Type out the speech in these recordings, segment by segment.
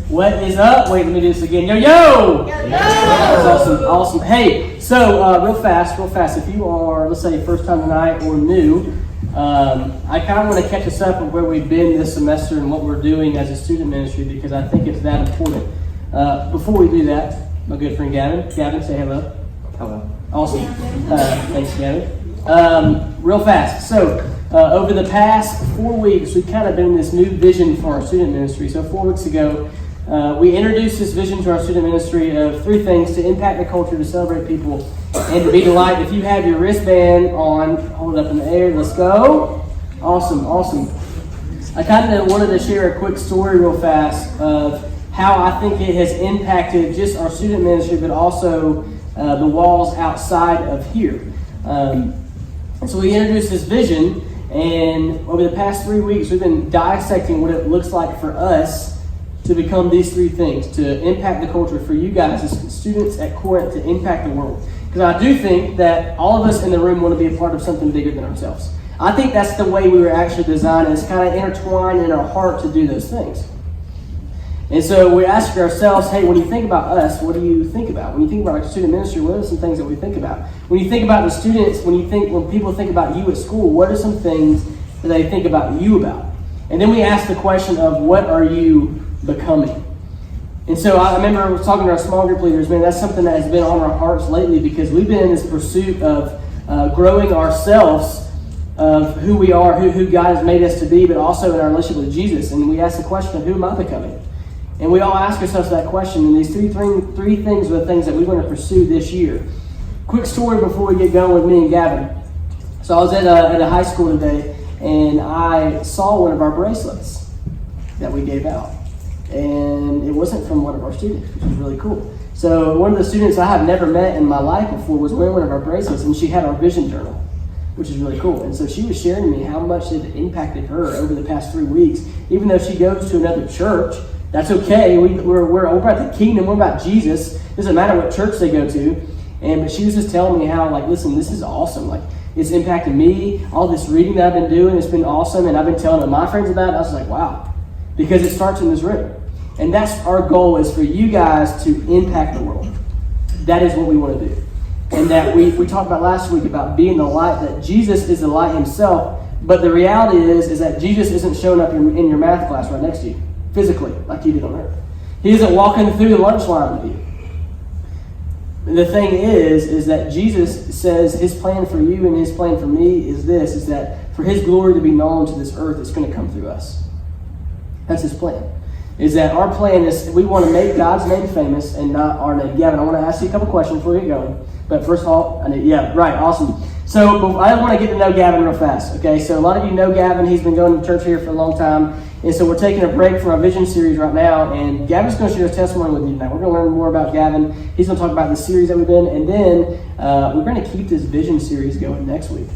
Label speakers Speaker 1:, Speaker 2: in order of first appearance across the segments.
Speaker 1: What is up? Wait, let me do this again. Yo, yo! That's awesome. Hey, so real fast. If you are, let's say, first time tonight or new, I kind of want to catch us up on where we've been this semester and what we're doing as a student ministry because I think it's that important. Before we do that, my good friend Gavin. Gavin, say hello.
Speaker 2: Hello.
Speaker 1: Awesome. Thanks, Gavin. Real fast. So, over the past 4 weeks, we've kind of been in this new vision for our student ministry. So 4 weeks ago, we introduced this vision to our student ministry of 3 things: to impact the culture, to celebrate people, and to be the light. If you have your wristband on, hold it up in the air. Let's go. Awesome. I kind of wanted to share a quick story real fast of how I think it has impacted just our student ministry, but also the walls outside of here. So we introduced this vision, and over the past 3 weeks, we've been dissecting what it looks like for us to become these 3 things: to impact the culture, for you guys as students at Corinth, to impact the world. Because I do think that all of us in the room want to be a part of something bigger than ourselves. I think that's the way we were actually designed, and it's kind of intertwined in our heart to do those things. And so we ask ourselves, hey, when you think about us, what do you think about? When you think about our student ministry, what are some things that we think about? When you think about the students, when people think about you at school, what are some things that they think about you about? And then we ask the question of, what are you becoming? And so I remember I was talking to our small group leaders, man, that's something that has been on our hearts lately because we've been in this pursuit of growing ourselves, of who we are, who God has made us to be, but also in our relationship with Jesus. And we ask the question, who am I becoming? And we all ask ourselves that question, and these three things are the things that we want to pursue this year. Quick story before we get going with me and Gavin. So I was at a high school today, and I saw one of our bracelets that we gave out. And it wasn't from one of our students, which was really cool. So one of the students I have never met in my life before was wearing one of our bracelets, and she had our vision journal, which is really cool. And so she was sharing me how much it impacted her over the past 3 weeks. Even though she goes to another church, that's okay. We're about the kingdom. We're about Jesus. It doesn't matter what church they go to. But she was just telling me how, listen, this is awesome. It's impacted me. All this reading that I've been doing, it's been awesome. And I've been telling my friends about it. I was like, wow. Because it starts in this room. And that's our goal, is for you guys to impact the world. That is what we want to do. And that we talked about last week about being the light, that Jesus is the light himself. But the reality is that Jesus isn't showing up in your math class right next to you, physically, like he did on earth. He isn't walking through the lunch line with you. The thing is that Jesus says his plan for you and his plan for me is this, is that for his glory to be known to this earth, it's going to come through us. That's his plan. Is that our plan is we want to make God's name famous and not our name. Gavin, I want to ask you a couple questions before we get going. But first of all, awesome. So I want to get to know Gavin real fast. Okay, so a lot of you know Gavin. He's been going to church here for a long time. And so we're taking a break from our vision series right now. And Gavin's going to share his testimony with you tonight. We're going to learn more about Gavin. He's going to talk about the series that we've been. And then we're going to keep this vision series going next week.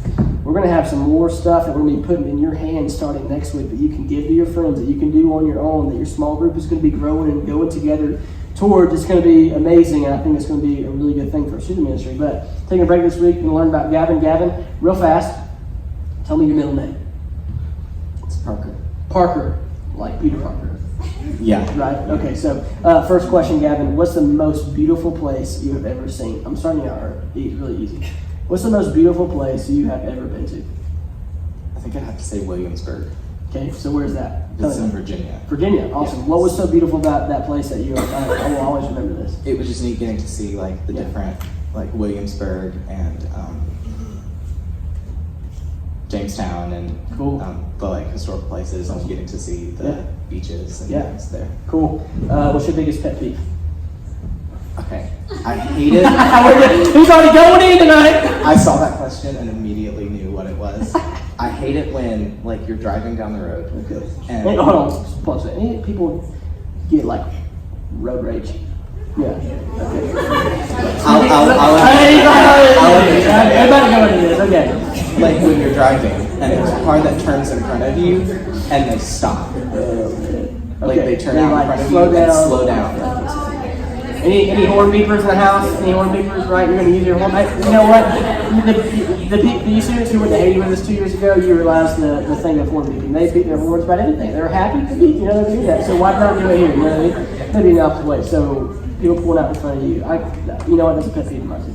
Speaker 1: We're going to have some more stuff that we're going to be putting in your hands starting next week that you can give to your friends, that you can do on your own, that your small group is going to be growing and going together towards. It's going to be amazing, and I think it's going to be a really good thing for our student ministry. But taking a break this week, we're going to learn about Gavin. Gavin, real fast, tell me your middle name.
Speaker 2: It's Parker.
Speaker 1: Parker, like Peter Parker.
Speaker 2: Yeah.
Speaker 1: Right? Okay, so first question, Gavin. What's the most beautiful place you have ever seen? I'm starting out really easy. What's the most beautiful place you have ever been to?
Speaker 2: I think I'd have to say Williamsburg.
Speaker 1: Okay, so where's that?
Speaker 2: It's in Virginia.
Speaker 1: Virginia, awesome. Yeah. What was so beautiful about that place that you I will always remember this?
Speaker 2: It was just neat getting to see the different, Williamsburg and Jamestown and
Speaker 1: cool.
Speaker 2: The historical places, and getting to see the beaches and things there.
Speaker 1: Cool. What's your biggest pet peeve?
Speaker 2: Okay, I hate it.
Speaker 1: He's already going in tonight.
Speaker 2: I saw that question and immediately knew what it was. I hate it when you're driving down the road.
Speaker 1: Okay.
Speaker 2: And
Speaker 1: hey, hold on. Pause it. Any people get road rage? Yeah. Okay. Everybody go into this. Okay.
Speaker 2: When you're driving and there's a car that turns in front of you and they stop.
Speaker 1: Okay.
Speaker 2: They turn out in front of you and slow down.
Speaker 1: Any horn beepers in the house? Any horn beepers, right? You're going to use your horn. You know what? The students who went to Haiti with us 2 years ago, you realized the thing of horn beeping. They beat their horns about anything. They were happy to beat, they do that. So why not do it here? You know what I mean? Maybe in the opposite way. So people pulling out in front of you. You know what? That's a pet peeve of mine too.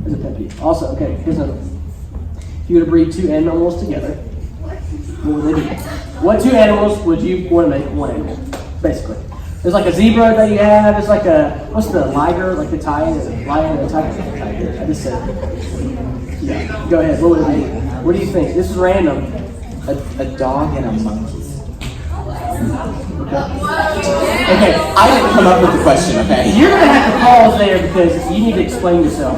Speaker 1: That's a pet peeve. Also, okay, here's another one. If you were to breed two animals together, what would they be? What two animals would you want to make one animal? Basically. There's like a zebra that you have. There's like what's the liger? Like the lion and the tiger. I just said. Yeah. Go ahead. What would it be? What do you think? This is random.
Speaker 2: A dog and a monkey.
Speaker 1: Okay.
Speaker 2: I didn't come up with the question, okay?
Speaker 1: You're going to have to pause there because you need to explain yourself.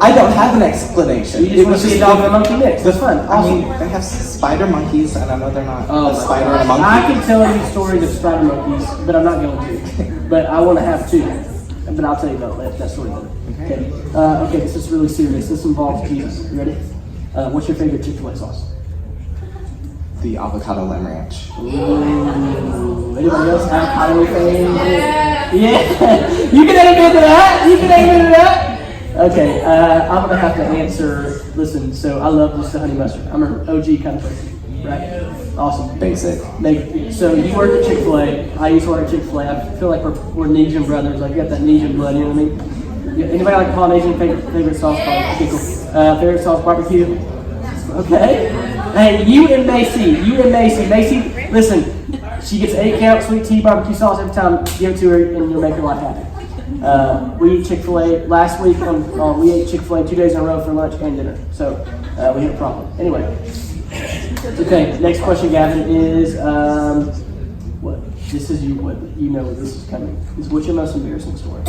Speaker 2: I don't have an explanation.
Speaker 1: You just want to see a dog and a monkey mix. That's fun. Awesome.
Speaker 2: I mean, they have spider monkeys, and I know they're not a spider and a monkey.
Speaker 1: I can tell you stories of spider monkeys, but I'm not going to. But I want to have two. But I'll tell you about that story later. Okay. Okay, this is really serious. This involves Jesus. You ready? What's your favorite Chick-fil-A sauce?
Speaker 2: The avocado lemon ranch.
Speaker 1: Ooh. Anybody else avocado fan? Yeah. You can add a bit to that. Okay, I'm going to have to answer, listen, so I love just the honey mustard. I'm an OG kind of person, right? Awesome.
Speaker 2: Basic.
Speaker 1: So you work at Chick-fil-A, I used to work at Chick-fil-A, I feel like we're Nesian brothers, like you got that Nesian blood, you know what I mean? Anybody like Polynesian favorite sauce? Okay, cool. Favorite sauce, barbecue? Okay. Hey, you and Macy, Macy, listen, she gets 8 count sweet tea barbecue sauce every time, give it to her and you'll make her life happy. We eat Chick-fil-A last week. We ate Chick-fil-A 2 days in a row for lunch and dinner. So we had a problem. Anyway, okay. Next question, Gavin, is what? This is you. What you know? This is coming. What's your most embarrassing story?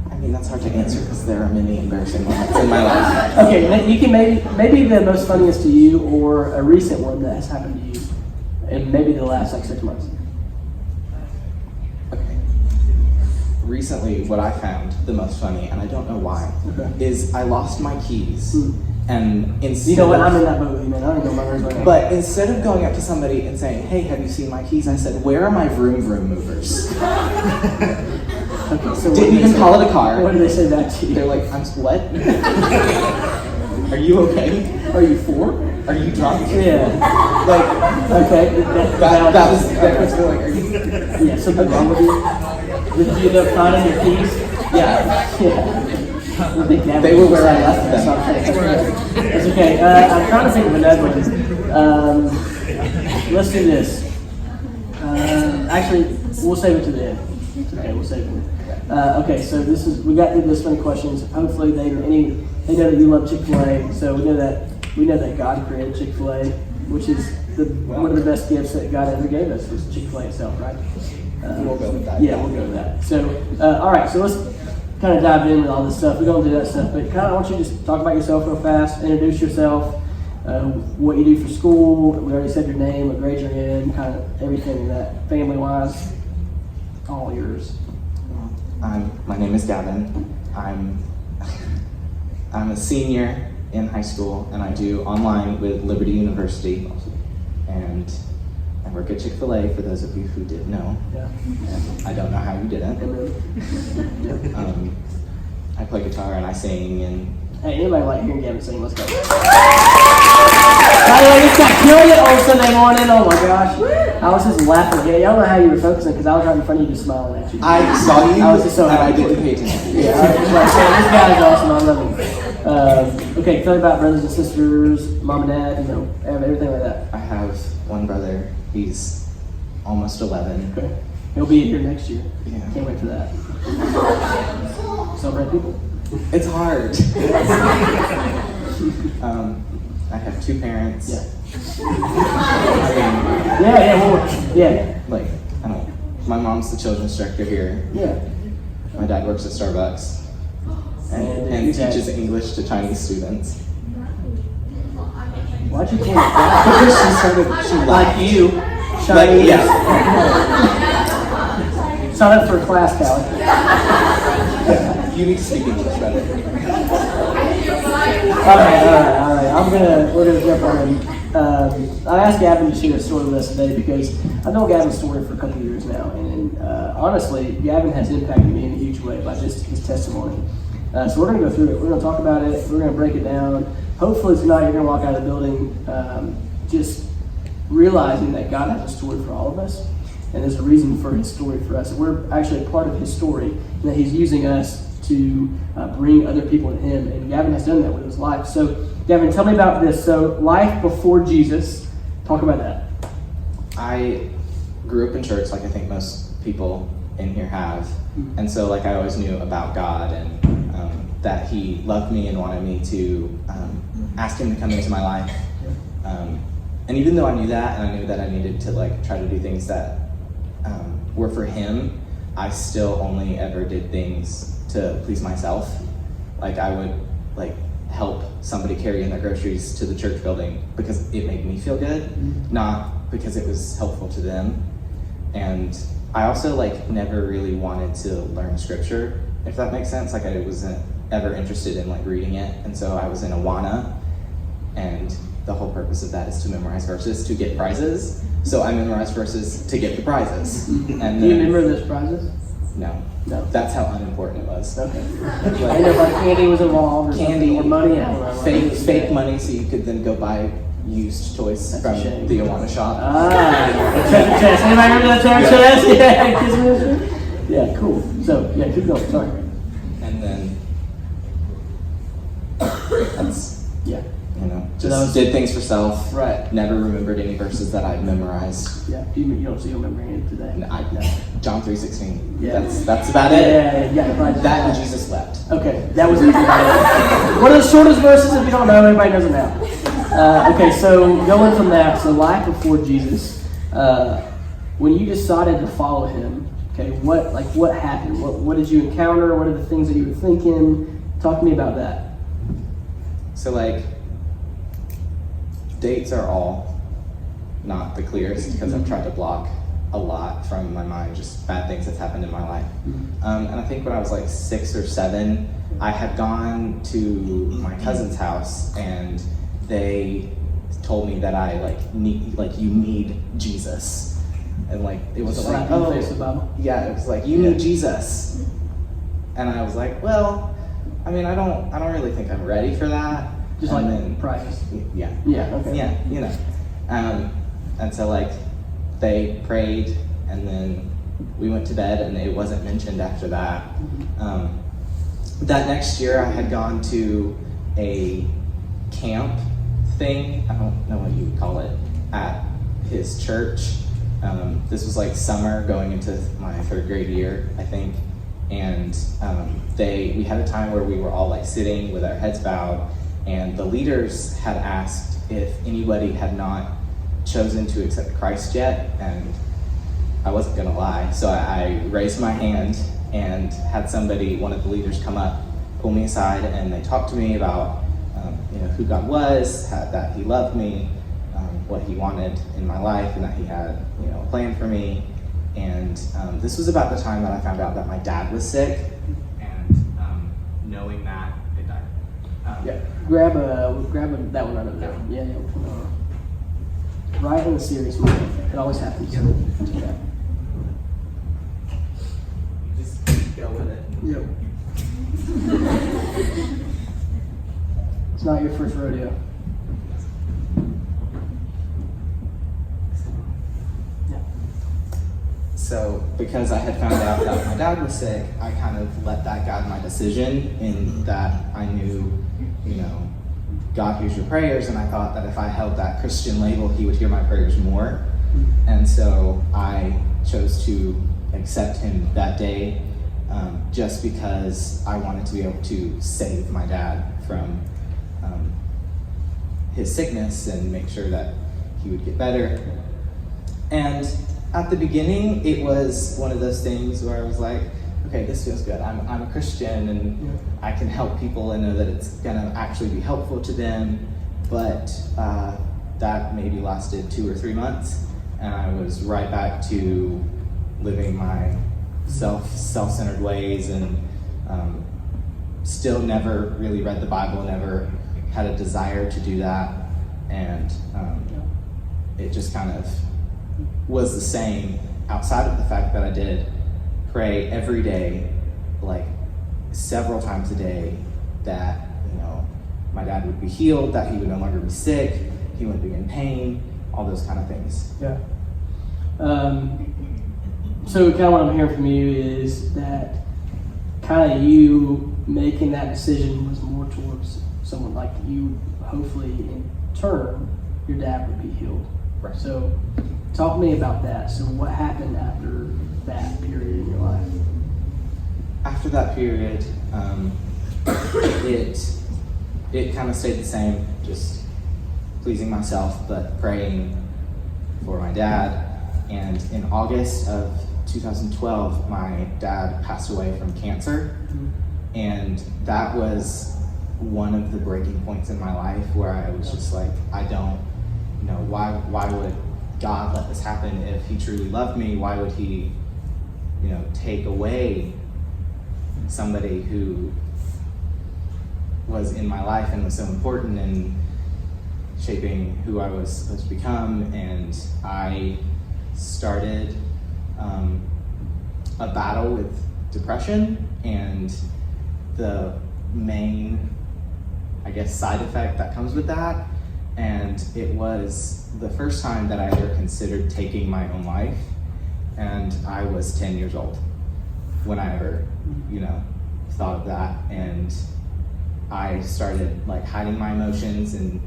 Speaker 2: I mean, that's hard to answer because there are many embarrassing moments in my life.
Speaker 1: Okay, you can maybe the most funniest to you, or a recent one that has happened to you, and maybe the last 6 months.
Speaker 2: Recently, what I found the most funny, and I don't know why, is I lost my keys. And instead
Speaker 1: you know what? I'm in that boat with you, man. I don't know my words right now.
Speaker 2: But instead of going up to somebody and saying, "Hey, have you seen my keys?" I said, "Where are my vroom movers?"
Speaker 1: Okay, so
Speaker 2: didn't even call it a car.
Speaker 1: What did they say back to you?
Speaker 2: They're like, what? Are you okay?
Speaker 1: Are you 4?
Speaker 2: Are you drunk?
Speaker 1: Yeah.
Speaker 2: Like,
Speaker 1: okay.
Speaker 2: That was like, are you?
Speaker 1: Yeah, something wrong with you? Did you end up finding your keys?
Speaker 2: Yeah.
Speaker 1: They
Speaker 2: were where I left them.
Speaker 1: That's okay. I'm trying to think of another one. Let's do this. Actually, we'll save it to the end. It's okay, we'll save it. Okay, so we got through this many questions. Hopefully they know that you love Chick-fil-A. So we know that God created Chick-fil-A, which is one of the best gifts that God ever gave us was Chick-fil-A itself, right?
Speaker 2: We'll go with that.
Speaker 1: Yeah, we'll go with that. So, all right, so let's kind of dive in with all this stuff. We're going to do that stuff, but kind of I want you to just talk about yourself real fast, introduce yourself, what you do for school. We already said your name, what grade you're in, kind of everything that family-wise, all yours.
Speaker 2: My name is Gavin. I'm a senior in high school, and I do online with Liberty University, and I work at Chick-fil-A, for those of you who didn't know.
Speaker 1: Yeah.
Speaker 2: And I don't know how you didn't. I play guitar and I sing and...
Speaker 1: Hey, anybody like hearing Gavin sing? Let's go. By the way, we got killing it on Sunday morning. Oh my gosh. I was just laughing. Yeah, y'all know how you were focusing because I was right in front of you just smiling at you.
Speaker 2: I saw you
Speaker 1: I was just so
Speaker 2: and I
Speaker 1: happy.
Speaker 2: didn't pay attention.
Speaker 1: Yeah, I was like, man, this guy is awesome. I love him. Okay, tell me about brothers and sisters, mom and dad, everything like that.
Speaker 2: I have one brother. He's almost 11.
Speaker 1: Okay. He'll be here next year.
Speaker 2: Yeah.
Speaker 1: Can't wait for that. Celebrate people.
Speaker 2: It's hard. I have 2 parents.
Speaker 1: Yeah.
Speaker 2: I don't know. My mom's the children's director here.
Speaker 1: Yeah.
Speaker 2: My dad works at Starbucks and teaches English to Chinese students.
Speaker 1: Why'd you point that?
Speaker 2: Because she
Speaker 1: like you.
Speaker 2: Chinese. Yeah.
Speaker 1: Sign up for a class, Callie.
Speaker 2: You need to speak English better.
Speaker 1: All right. We're gonna jump on. I asked Gavin to share a story with us today because I know Gavin's story for a couple of years now, and honestly, Gavin has impacted me in a huge way by just his testimony. So we're gonna go through it. We're gonna talk about it. We're gonna break it down. Hopefully tonight you're gonna walk out of the building just realizing that God has a story for all of us, and there's a reason for his story for us. And we're actually a part of his story, and that he's using us to bring other people to him, and Gavin has done that with his life. So, Gavin, tell me about this. So, life before Jesus, talk about that.
Speaker 2: I grew up in church, like I think most people in here have, and so like I always knew about God and that he loved me and wanted me to ask him to come into my life. And even though I knew that, and I knew that I needed to like try to do things that were for him, I still only ever did things to please myself. Like I would like help somebody carry in their groceries to the church building because it made me feel good, not because it was helpful to them. And I also like never really wanted to learn scripture, if that makes sense. Like I wasn't ever interested in like reading it, and so I was in Awana, and the whole purpose of that is to memorize verses to get prizes. So I memorized verses to get the prizes. And
Speaker 1: do you remember those prizes?
Speaker 2: No.
Speaker 1: No.
Speaker 2: That's how unimportant it was.
Speaker 1: Okay. I know like candy was involved, or
Speaker 2: candy,
Speaker 1: or money, I don't know.
Speaker 2: fake money, so you could then go buy used toys from the Awana shop.
Speaker 1: Treasure chest. Anybody remember that treasure chest? Yeah. Yeah, cool. So yeah, keep going. Sorry.
Speaker 2: And then that's just did things for self.
Speaker 1: Right.
Speaker 2: Never remembered any verses that I'd memorized.
Speaker 1: Yeah. You don't see remember any today.
Speaker 2: No. John 3:16.
Speaker 1: Yeah.
Speaker 2: That's about it.
Speaker 1: Yeah.
Speaker 2: That and Jesus wept.
Speaker 1: Okay, that was one of the shortest verses. If you don't know, everybody knows it now. Okay, so going from that, so life before Jesus. When you decided to follow him, okay, what happened? What did you encounter? What are the things that you were thinking? Talk to me about that.
Speaker 2: So like, dates are all not the clearest because I've tried to block a lot from my mind, just bad things that's happened in my life. And I think when I was like 6 or 7, I had gone to my cousin's house and they told me that I you need Jesus. And like, it was like, yeah, it was like, you need Jesus. And I was like, well, I mean, I don't really think I'm ready for that.
Speaker 1: Just and like then, practice.
Speaker 2: Yeah.
Speaker 1: Yeah, okay.
Speaker 2: Yeah, and so like, they prayed, and then we went to bed, and it wasn't mentioned after that. That next year, I had gone to a camp thing, I don't know what you would call it, at his church. This was like summer going into my 3rd grade year, I think. And we had a time where we were all like sitting with our heads bowed, and the leaders had asked if anybody had not chosen to accept Christ yet, and I wasn't gonna lie, so I raised my hand and had one of the leaders come up, pull me aside, and they talked to me about who God was, that he loved me, what he wanted in my life, and that he had a plan for me. And this was about the time that I found out that my dad was sick, and knowing that it died.
Speaker 1: Yeah, grab that one out of there. Yeah. Right in the serious moment. It always happens. Yeah.
Speaker 2: Just go with it.
Speaker 1: Yep. It's not your first rodeo.
Speaker 2: So because I had found out that my dad was sick, I kind of let that guide my decision, in that I knew, God hears your prayers, and I thought that if I held that Christian label, he would hear my prayers more. And so I chose to accept him that day, just because I wanted to be able to save my dad from his sickness and make sure that he would get better. And at the beginning, it was one of those things where I was like, okay, this feels good. I'm a Christian, and I can help people and know that it's gonna actually be helpful to them. But that maybe lasted 2 or 3 months, and I was right back to living my self-centered ways, and still never really read the Bible, never had a desire to do that, and it just kind of was the same outside of the fact that I did pray every day, like several times a day, that my dad would be healed, that he would no longer be sick, he wouldn't be in pain, all those kind of things.
Speaker 1: Yeah. So kind of what I'm hearing from you is that kind of you making that decision was more towards someone like you, hopefully in turn, your dad would be healed.
Speaker 2: Right.
Speaker 1: So talk to me about that. So what happened after that period in your life?
Speaker 2: After that period, it kind of stayed the same, just pleasing myself, but praying for my dad. And in August of 2012, my dad passed away from cancer.
Speaker 1: Mm-hmm.
Speaker 2: And that was one of the breaking points in my life where I was just like, I don't know, why would God let this happen? If he truly loved me, why would he, take away somebody who was in my life and was so important in shaping who I was supposed to become? And I started a battle with depression, and the main, side effect that comes with that. And it was the first time that I ever considered taking my own life. And I was 10 years old when I ever, thought of that. And I started hiding my emotions and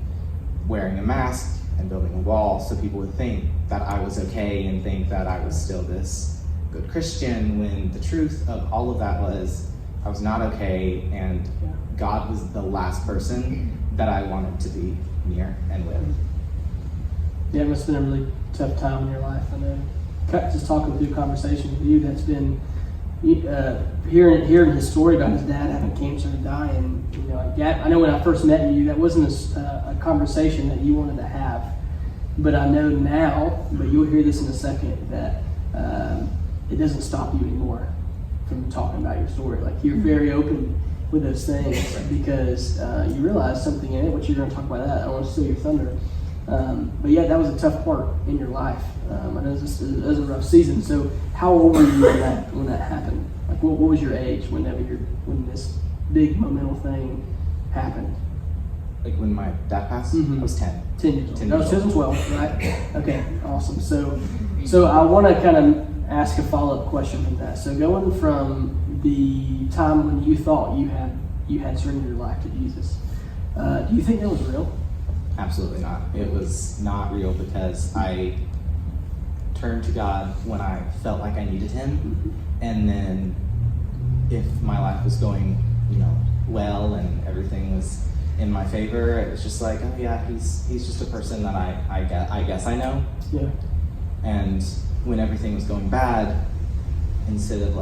Speaker 2: wearing a mask and building a wall so people would think that I was okay and think that I was still this good Christian, when the truth of all of that was I was not okay, and God was the last person that I wanted to be near and with.
Speaker 1: Yeah, it must have been a really tough time in your life. I know, just talking through a conversation with you, that's been hearing his story about his dad having cancer and dying. I know when I first met you, that wasn't a conversation that you wanted to have. But I know now, but you'll hear this in a second, that it doesn't stop you anymore from talking about your story. You're very open with those things because you realize something in it, which you're going to talk about that. I don't want to steal your thunder. But yeah, that was a tough part in your life. I know this was a rough season. So how old were you when that happened? What was your age when this big momental thing happened?
Speaker 2: When my dad passed, I was 10.
Speaker 1: 10 years old.
Speaker 2: 10
Speaker 1: No,
Speaker 2: years
Speaker 1: 2012, right? Okay, awesome. So I want to kind of ask a follow-up question from that. So going from the time when you thought you had surrendered your life to Jesus, do you think that was real?
Speaker 2: Absolutely not. It was not real, because I turned to God when I felt like I needed him. And then if my life was going, well, and everything was in my favor, it was just like, oh yeah, he's just a person that I guess I know.
Speaker 1: Yeah.
Speaker 2: And when everything was going bad, instead of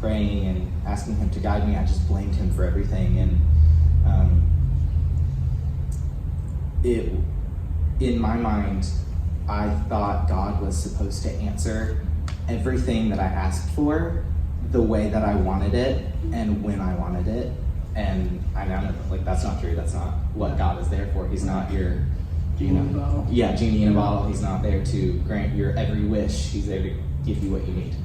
Speaker 2: praying and asking him to guide me, I just blamed him for everything. And in my mind, I thought God was supposed to answer everything that I asked for the way that I wanted it and when I wanted it. And I now know that's not true. That's not what God is there for. He's not your
Speaker 1: Genie in a bottle.
Speaker 2: Yeah, genie in a bottle. He's not there to grant your every wish. He's there to give you what you need.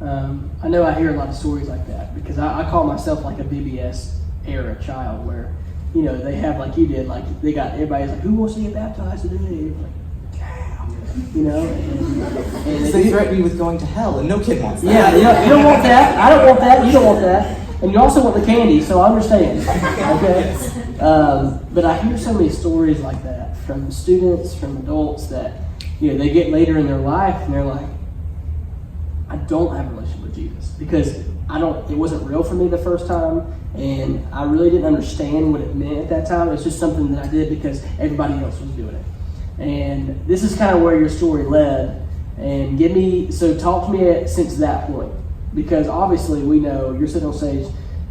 Speaker 1: I know I hear a lot of stories like that because I call myself a BBS era child where, they have you did, they got everybody's who wants to get baptized today? And
Speaker 2: they threaten you with going to hell, and no kid wants that.
Speaker 1: Yeah, you don't want that. I don't want that. You don't want that. And you also want the candy, so I understand. Okay? But I hear so many stories like that from students, from adults that, they get later in their life and they're like, I don't have a relationship with Jesus because it wasn't real for me the first time, and I really didn't understand what it meant at that time. It's just something that I did because everybody else was doing it. And this is kind of where your story led. And talk to me since that point, because obviously we know you're sitting on stage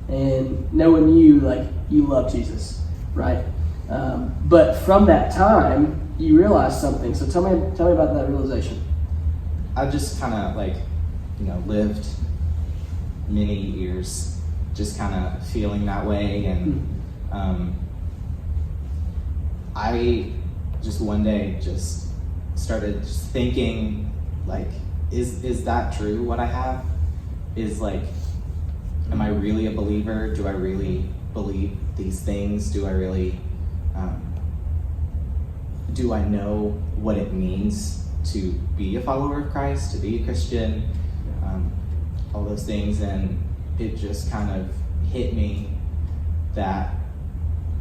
Speaker 1: and knowing you love Jesus, right? But from that time, you realized something. So tell me about that realization.
Speaker 2: I just kind of lived many years just kind of feeling that way, and I just one day just started just thinking, like, is that true, what I have? Is like, am I really a believer? Do I really believe these things? Do I really, do I know what it means to be a follower of Christ, to be a Christian? All those things, and it just kind of hit me that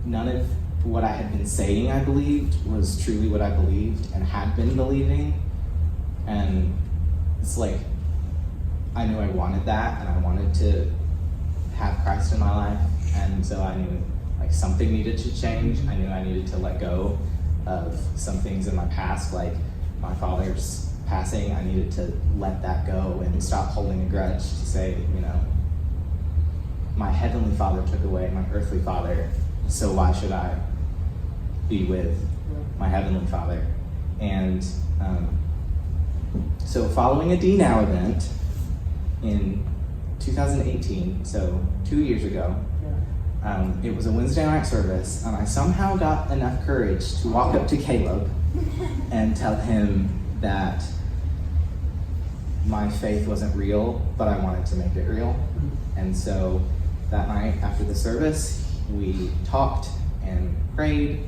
Speaker 2: none of what I had been saying I believed was truly what I believed and had been believing. And it's like, I knew I wanted that, and I wanted to have Christ in my life, and so I knew like something needed to change. I knew I needed to let go of some things in my past, like my father's passing. I needed to let that go and stop holding a grudge to say, my heavenly Father took away my earthly father, so why should I be with my heavenly Father? And so following a D-Now event in 2018, so 2 years ago, it was a Wednesday night service, and I somehow got enough courage to walk up to Caleb and tell him that my faith wasn't real, but I wanted to make it real. And so that night after the service, we talked and prayed,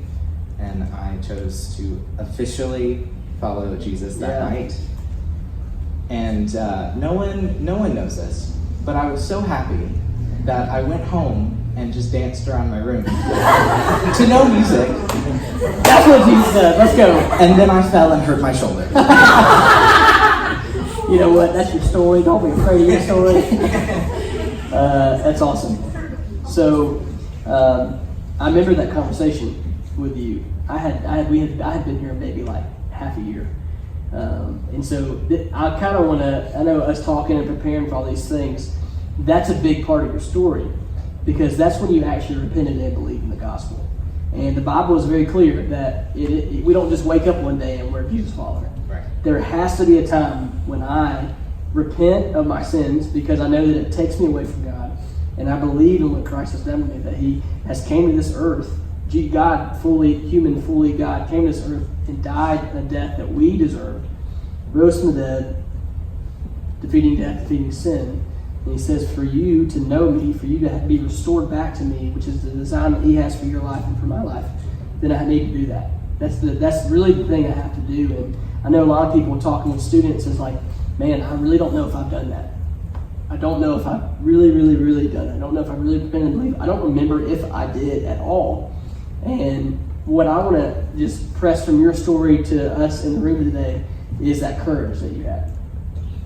Speaker 2: and I chose to officially follow Jesus that night. And no one knows this, but I was so happy that I went home and just danced around my room to no music.
Speaker 1: That's what Jesus said. Let's go.
Speaker 2: And then I fell and hurt my shoulder.
Speaker 1: You know what? That's your story. Don't be afraid of your story. That's awesome. So I remember that conversation with you. I had been here maybe like half a year, and so I kind of want to. I know us talking and preparing for all these things. That's a big part of your story, because that's when you actually repented and believed in the gospel. And the Bible is very clear that we don't just wake up one day and we're a Jesus follower.
Speaker 2: Right.
Speaker 1: There has to be a time when I repent of my sins, because I know that it takes me away from God, and I believe in what Christ has done for me, that He has came to this earth. God, fully human, fully God, came to this earth and died a death that we deserved, rose from the dead, defeating death, defeating sin. And He says, for you to know me, for you to be restored back to me, which is the design that He has for your life and for my life, then I need to do that. That's really the thing I have to do. And I know a lot of people talking with students is like, man, I really don't know if I've done that. I don't know if I've really, really, really done it. I don't know if I really repented and believed. I don't remember if I did at all. And what I want to just press from your story to us in the room today is that courage that you had.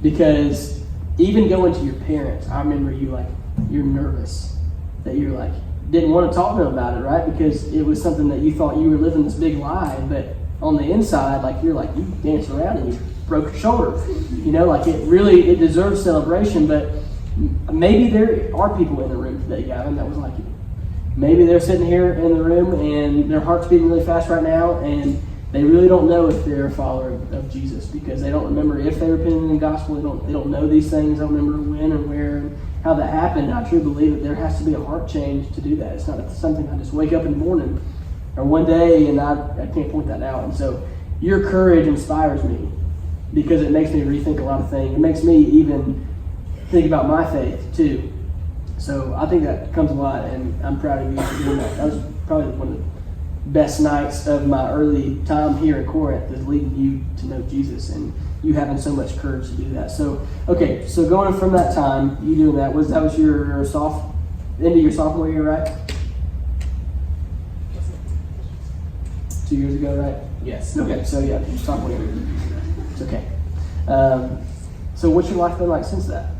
Speaker 1: Because even going to your parents, I remember you're nervous, that you're like, didn't want to talk to them about it, right? Because it was something that you thought you were living this big lie, but on the inside, you danced around and you broke your shoulder. It deserves celebration, but maybe there are people in the room today, Gavin, that was like you. Maybe they're sitting here in the room and their heart's beating really fast right now, and they really don't know if they're a follower of Jesus, because they don't remember if they repented in the gospel. They don't know these things. They don't remember when and where and how that happened. And I truly believe that there has to be a heart change to do that. It's not something I just wake up in the morning or one day and I can't point that out. And so your courage inspires me, because it makes me rethink a lot of things. It makes me even think about my faith too. So I think that comes a lot, and I'm proud of you for doing that. That was probably one of the best nights of my early time here at Corinth, is leading you to know Jesus, and you having so much courage to do that. So, okay, so going from that time, you doing that was your end of your sophomore year, right? 2 years ago, right?
Speaker 2: Yes.
Speaker 1: Okay, so yeah, your sophomore year. It's okay. So what's your life been like since that?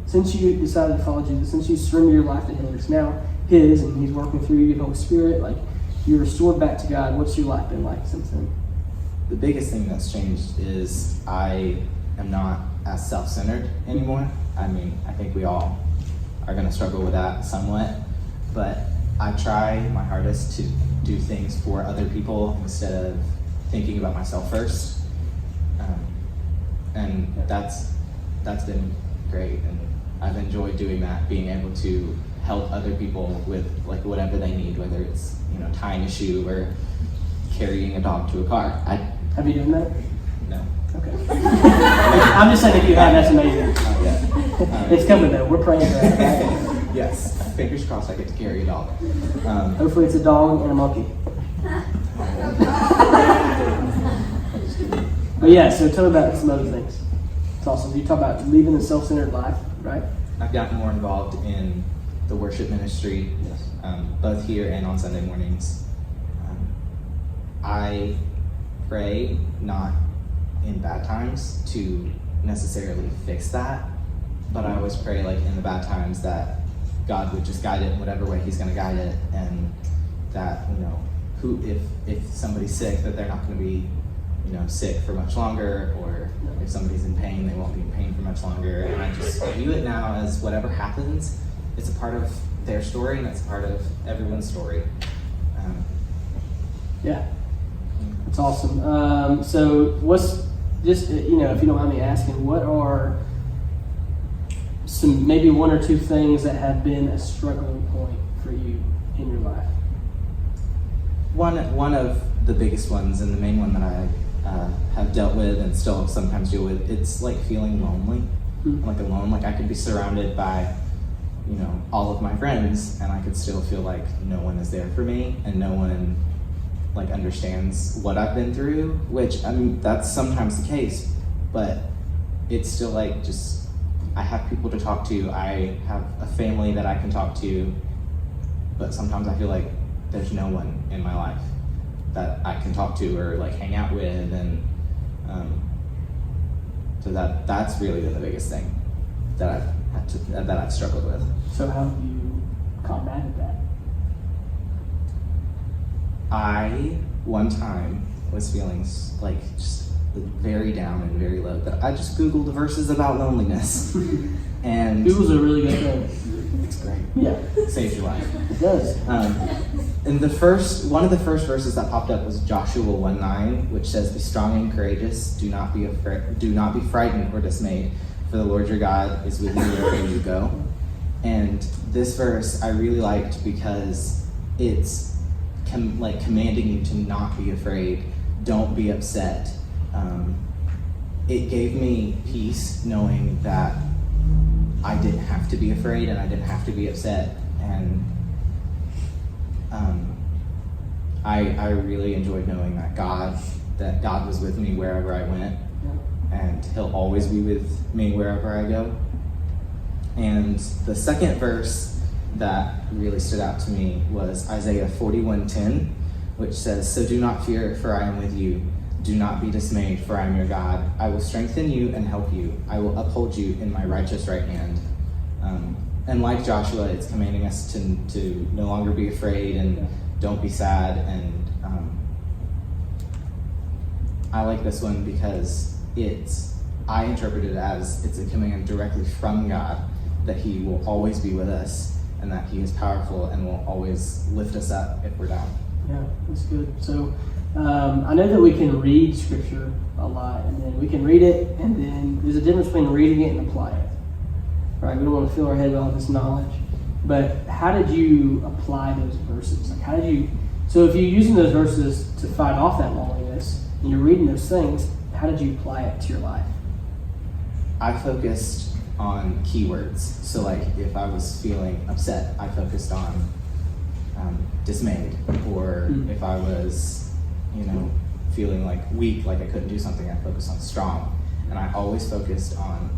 Speaker 1: Since you decided to follow Jesus, since you surrendered your life to Him, it's now His, and He's working through you, the Holy Spirit, you're restored back to God. What's your life been like since then?
Speaker 2: The biggest thing that's changed is I am not as self-centered anymore. I mean, I think we all are going to struggle with that somewhat, but I try my hardest to do things for other people instead of thinking about myself first. And that's been great, and I've enjoyed doing that, being able to help other people with whatever they need, whether it's tying a shoe or carrying a dog to a car.
Speaker 1: Have you done that?
Speaker 2: No.
Speaker 1: Okay. I'm just saying if you have, that's amazing.
Speaker 2: Yeah.
Speaker 1: It's coming though. We're praying for that. Right?
Speaker 2: Yes. Fingers crossed I get to carry a dog.
Speaker 1: Hopefully it's a dog and a monkey. But yeah, so tell me about some other things. It's awesome. You talk about leaving the self-centered life, right?
Speaker 2: I've gotten more involved in the worship ministry,
Speaker 1: Yes.
Speaker 2: both here and on Sunday mornings. I pray not in bad times to necessarily fix that, but I always pray like in the bad times that God would just guide it in whatever way He's going to guide it, and that if somebody's sick, that they're not going to be sick for much longer, or if somebody's in pain, they won't be in pain for much longer. And I just view it now as whatever happens, it's a part of their story, and it's a part of everyone's story.
Speaker 1: Yeah, that's awesome. So what's just if you don't mind me asking, what are some maybe one or two things that have been a struggling point for you in your life?
Speaker 2: One of the biggest ones, and the main one that I have dealt with and still sometimes deal with, it's like feeling lonely, like alone. Like I could be surrounded by all of my friends, and I could still feel like no one is there for me, and no one like understands what I've been through, which I mean that's sometimes the case, but it's still like just I have people to talk to, I have a family that I can talk to, but sometimes I feel like there's no one in my life that I can talk to or like hang out with, and so that's really the biggest thing that I've struggled with.
Speaker 1: So how have you combated that?
Speaker 2: I one time was feeling like just very down and very low, that I just Googled the verses about loneliness. And
Speaker 1: Google's a really good thing.
Speaker 2: it's great.
Speaker 1: Yeah,
Speaker 2: It saves your life.
Speaker 1: it does.
Speaker 2: And one of the first verses that popped up was Joshua 1:9, which says, "Be strong and courageous. Do not be afraid. Do not be frightened or dismayed, for the Lord your God is with you wherever you go." And this verse I really liked because it's commanding you to not be afraid. Don't be upset. It gave me peace knowing that I didn't have to be afraid and I didn't have to be upset. And I really enjoyed knowing that God was with me wherever I went, and He'll always be with me wherever I go. And the second verse that really stood out to me was Isaiah 41:10, which says, "So do not fear, for I am with you. Do not be dismayed, for I am your God. I will strengthen you and help you. I will uphold you in my righteous right hand." And like Joshua, it's commanding us to no longer be afraid and don't be sad. And I like this one because I interpret it as it's a command directly from God that He will always be with us, and that He is powerful and will always lift us up if we're down.
Speaker 1: Yeah, that's good. So I know that we can read Scripture a lot, and then we can read it, and then there's a difference between reading it and applying it. Right? We don't want to fill our head with all this knowledge. But how did you apply those verses? So if you're using those verses to fight off that loneliness, and you're reading those things, how did you apply it to your life?
Speaker 2: I focused on keywords. So like if I was feeling upset, I focused on dismayed. Or if I was, feeling like weak, like I couldn't do something, I focused on strong. And I always focused on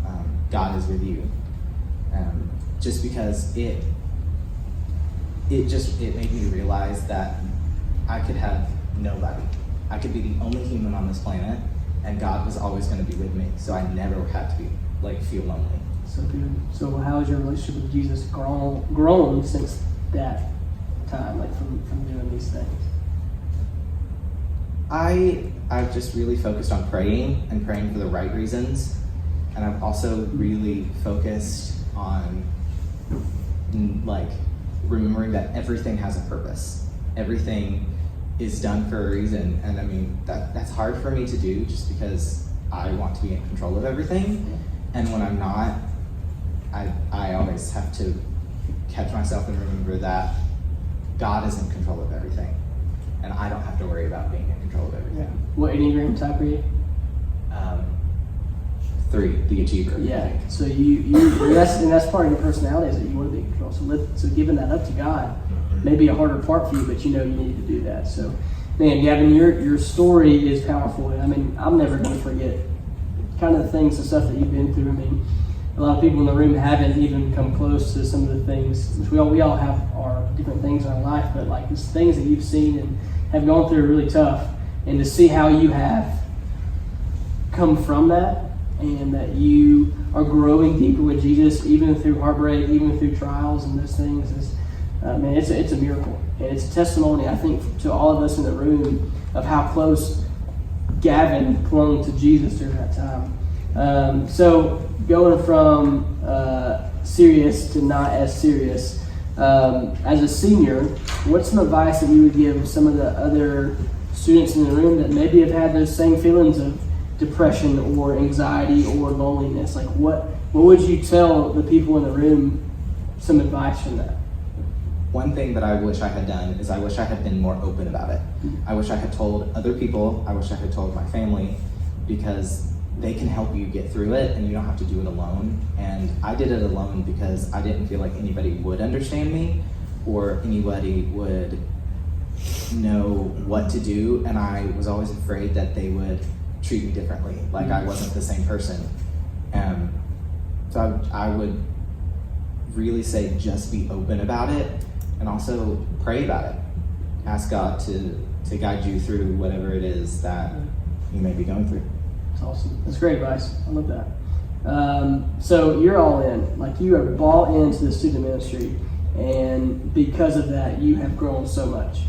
Speaker 2: God is with you. Just because it made me realize that I could have nobody. I could be the only human on this planet, and God was always going to be with me. So I never had to feel lonely.
Speaker 1: So good. So how has your relationship with Jesus grown since that time, from doing these things?
Speaker 2: I've just really focused on praying and praying for the right reasons. And I've also really focused on remembering that everything has a purpose. Everything is done for a reason. And I mean, that's hard for me to do just because I want to be in control of everything. And when I'm not, I always have to catch myself and remember that God is in control of everything. and I don't have to worry about being in control of everything.
Speaker 1: What Enneagram type are you?
Speaker 2: 3, the achiever.
Speaker 1: Yeah. So that's part of your personality is that you want to be in control. So giving that up to God may be a harder part for you, but you need to do that. So, man, Gavin, your story is powerful. I mean, I'm never going to forget kind of the things, the stuff that you've been through. I mean, a lot of people in the room haven't even come close to some of the things. Which we all have our different things in our life, but like these things that you've seen and have gone through are really tough. And to see how you have come from that, and that you are growing deeper with Jesus, even through heartbreak, even through trials and those things, is man, it's a miracle. And it's a testimony, I think, to all of us in the room of how close Gavin clung to Jesus during that time. So going from serious to not as serious, as a senior, what's some advice that you would give some of the other students in the room that maybe have had those same feelings of depression or anxiety or loneliness? Like what would you tell the people in the room, some advice from that?
Speaker 2: One thing that I wish I had done is I wish I had been more open about it. I wish I had told other people, I wish I had told my family, because they can help you get through it and you don't have to do it alone. And I did it alone because I didn't feel like anybody would understand me or anybody would know what to do, and I was always afraid that they would treat me differently, like I wasn't the same person. So I would really say just be open about it, and also pray about it. Ask God to guide you through whatever it is that you may be going through.
Speaker 1: That's awesome. That's great advice. I love that. So you're all in, like you are bought into the student ministry, and because of that, you have grown so much.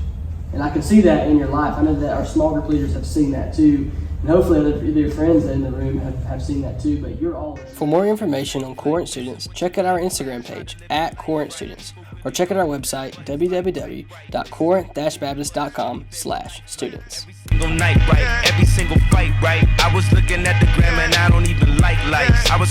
Speaker 1: And I can see that in your life. I know that our small group leaders have seen that too. And hopefully other friends in the room have seen that too, but you're all... For more information on Corinth Students, check out our Instagram page, @CorinthStudents, or check out our website, www.corinth-baptist.com/students.
Speaker 3: Every single night, right? Every single fight, right? I was looking at the gram and I don't even like lights. I was